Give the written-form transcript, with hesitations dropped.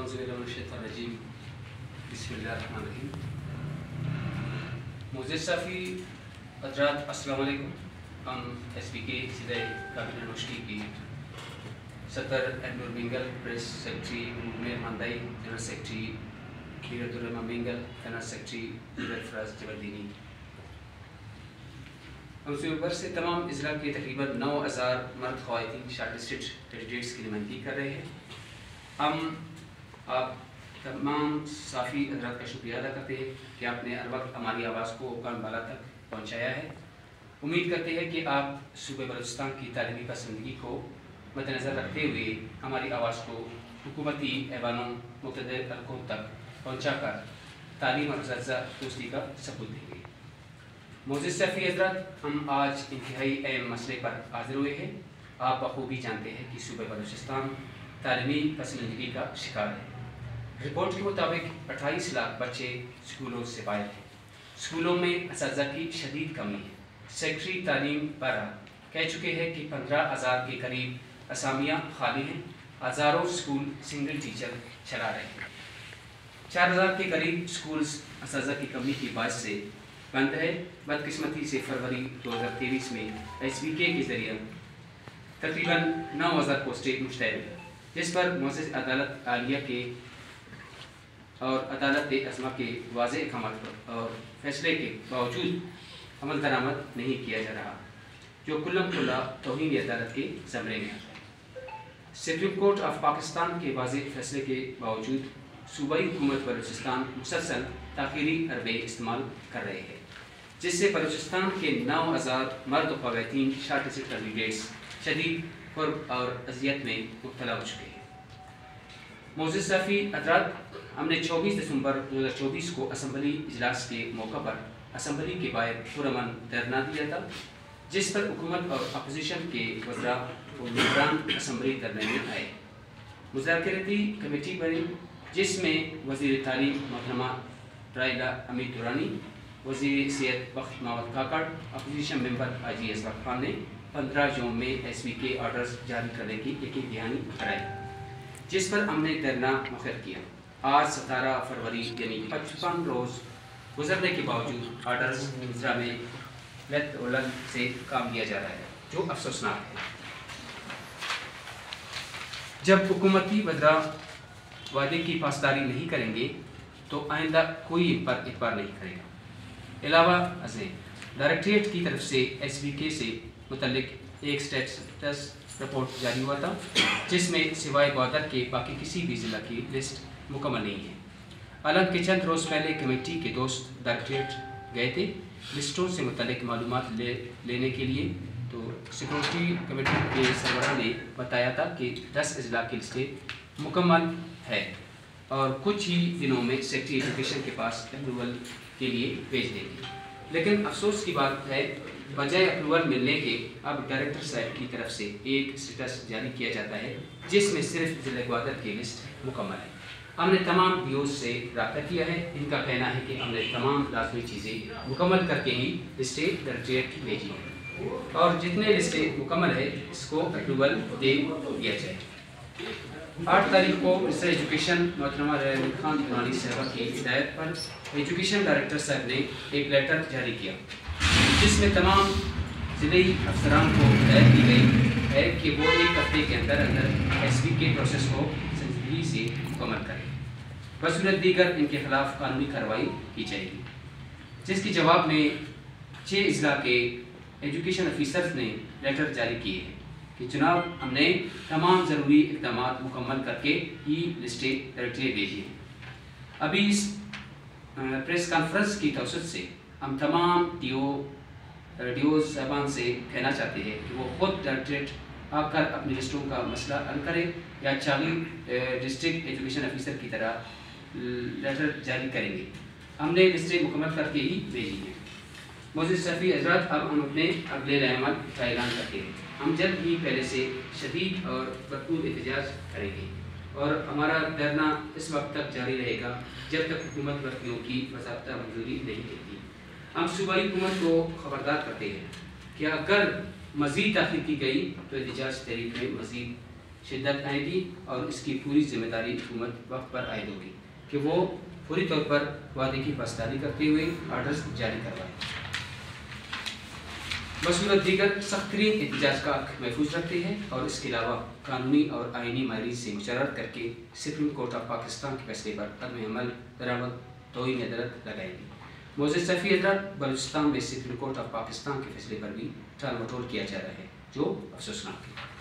अऊज़ुबिल्लाहिमिनश्शैतानिर्रजीम बिस्मिल्लाहिर्रहमानिर्रहीम। मुअज़्ज़िज़ साफ़ी हज़रात अस्सलाम वालेकुम। हम SBK ज़िले काबिल नौशरी की सदर एंडोर मिंगल, प्रेस सेक्रेटरी मुमेर मंदाई, जनरल सेक्रेटरी लीरतुर्रहमान मिंगल, जनरल सेक्रेटरी लीरत फराज जबरदीनी, हम सूबे से तमाम इज़ला के तकरीबन 9000 मर्द ख़वातीन शॉर्टलिस्टेड कैंडिडेट्स की नुमाइंदगी कर रहे हैं। हम आप तमाम साफ़ी हज़रात का शुक्रिया अदा करते हैं कि आपने हर वक्त हमारी आवाज़ को कान बाला तक पहुँचाया है। उम्मीद करते हैं कि आप सूबे बलूचिस्तान की तालीमी पसंदगी को मद्देनज़र रखते हुए हमारी आवाज़ को हुकूमती ऐवानों मुख्तलिफ हलकों तक पहुँचा कर तालीम और ज़ज्ज़ा दोस्ती का सबूत देंगे। मुअज़्ज़िज़ साफ़ी हज़रात, हम आज इंतहाई अहम मसले पर हाज़िर हुए हैं। आप बखूबी जानते हैं कि सूबे बलूचिस्तान तालीमी पसमानदगी का शिकार है। रिपोर्ट के मुताबिक 28 लाख बच्चे स्कूलों से बाहर हैं। स्कूलों में असातिज़ा की शदीद कमी है। सेक्रेटरी तालीम बरा कह चुके हैं कि 15,000 के करीब असामियाँ खाली हैं। हज़ारों स्कूल सिंगल टीचर चला रहे हैं। 4,000 के करीब स्कूल्स असातिज़ा की कमी की वजह से बंद है। बदकिस्मती से फरवरी 2023 में SBK के ज़रिए तकरीबन 9,000 पोस्टें मुश्तैल हैं, जिस पर मुअज़्ज़िज़ अदालत आलिया के और अदालत अज़मा के वाज़ेह अहकाम और फैसले के बावजूद अमल दरामद नहीं किया जा रहा, जो कुल्लम कुल्ला तौहीन अदालत के ज़मरे में आता है। सुप्रीम कोर्ट ऑफ पाकिस्तान के वाज़ेह फैसले के बावजूद सूबाई हुकूमत बलूचिस्तान मुसलसल ताख़ीरी हरबे इस्तेमाल कर रहे हैं, जिससे बलूचिस्तान के 9,000 मर्द ख़वातीन शॉर्टलिस्टेड कैंडिडेट्स शदीद क़ुर्ब और अज़ियत में मुब्तला हो चुके हैं। मुअज़्ज़िज़ साफ़ी हज़रात, हमने 24 दिसंबर 2024 को असम्बली इजलास के मौका पर असम्बली के बाहर पुरअमन धरना दिया था, जिस पर हुकूमत और अपोजिशन के वज़रा और मेंबरान असम्बली धरने में आए। मुज़ाकराती कमेटी बनी, जिसमें वज़ीर तालीम मोहतरमा राइला अमीर दुरानी, वज़ीर सेहत बख्श मावत काकड़, अपोजिशन मेंबर हाजी असरफ खान ने 15 जून में SBK ऑर्डर्स जारी करने की यकीन दहानी कराई, जिस पर हमने धरना मुखर किया। आज 17 फरवरी यानी 55 रोज़ गुजरने के बावजूद ऑर्डर्स इजरा में लत उलट से काम लिया जा रहा है, जो अफसोसनाक है। जब हुकूमती वज़रा वादे की पासदारी नहीं करेंगे तो आइंदा कोई इन पर इतबार नहीं करेगा। अलावा अज़े डायरेक्टरेट की तरफ से SBK से मुतल्लिक एक स्टेटस रिपोर्ट जारी हुआ था, जिसमें सिवाय बॉर्डर के बाकी किसी भी ज़िला की लिस्ट मुकम्मल नहीं है। हालांकि चंद रोज़ पहले कमेटी के दोस्त डायरेक्टरेट गए थे लिस्टों से मुतल्लिक मालूमात लेने के लिए, तो सिक्योरिटी कमेटी के सरबराह ने बताया था कि 10 अजला की लिस्टें मुकम्मल है और कुछ ही दिनों में सेक्रेटरी एजुकेशन के पास अप्रूवल के लिए भेज देंगे। लेकिन अफसोस की बात है, बजाय अप्रूवल मिलने के अब डायरेक्टर साहब की तरफ से एक स्टेटस जारी किया जाता है, जिसमें सिर्फ ज़िला ग्वादर की लिस्ट मुकम्मल है। हमने तमाम DOs से रब्ता किया है। इनका कहना है कि हमने तमाम लाजमी चीज़ें मुकम्मल करके ही लिस्टें डायरेक्टरेट की भेजी हैं और जितने लिस्टें मुकम्मल है इसको अप्रूवल दे दिया जाए। 8 तारीख को मिनिस्टर एजुकेशन मोहतरमा राइला खान दुरानी साहबा की हिदायत पर एजुकेशन डायरेक्टर साहब ने एक लेटर जारी किया, जिसमें तमाम ज़िले अफसरान को हिदायत दी गई है कि वो एक हफ्ते के अंदर अंदर SBK प्रोसेस को संजीदगी से मुकम्मल करें, बसूरत दीगर इनके खिलाफ कानूनी कार्रवाई की जाएगी। जिसके जवाब में 6 अजला के एजुकेशन ऑफिसर्स ने लेटर जारी किए हैं कि जनाब, हमने तमाम ज़रूरी इक़दाम मुकम्मल करके ही लिस्टें डायरेक्टरेट भेजी हैं। अभी इस प्रेस कॉन्फ्रेंस की तवसत से हम तमाम DOs साहबान से कहना चाहते हैं कि वो खुद डायरेक्टरेट आकर अपनी लिस्टों का मसला हल करें या चाली डिस्ट्रिक्ट एजुकेशन ऑफिसर की तरह लेटर जारी करेंगे। हमने लिस्टें मुकम्मल करके ही भेजी हैं। मुअज़्ज़िज़ साफ़ी हज़रात, अब हम अपने अगले रहमत का ऐलान करते हैं। हम जल्द ही पहले से शदीद और भरपूर एहतजाज करेंगे और हमारा धरना इस वक्त तक जारी रहेगा जब तक हुकूमत भर्तियों की बाज़ाब्ता मंजूरी नहीं देती। हम सूबाई हुकूमत को खबरदार करते हैं कि अगर मज़ीद ताख़ीर की गई तो एहतजाज तहरीक में मज़ीद شدت آئے گی اور اس کی پوری ذمہ داری حکومت وقت پر عائد ہوگی کہ وہ پوری طور پر وعدے کی پاسداری کرتے ہوئے آرڈرز جاری کروائے۔ بصورت دیگر سخت ترین احتجاج کا حق محفوظ رکھتے ہیں اور اس کے علاوہ قانونی اور آئینی معیار سے مشرت کر کے سپریم کورٹ آف پاکستان کے فیصلے پر عدم عمل درآمد توہین عدالت لگائے گی۔ معزز صفی حضرات، بلوچستان میں سپریم کورٹ آف پاکستان کے فیصلے پر بھی ٹال مٹول کیا جا رہا ہے جو افسوسناک ہے۔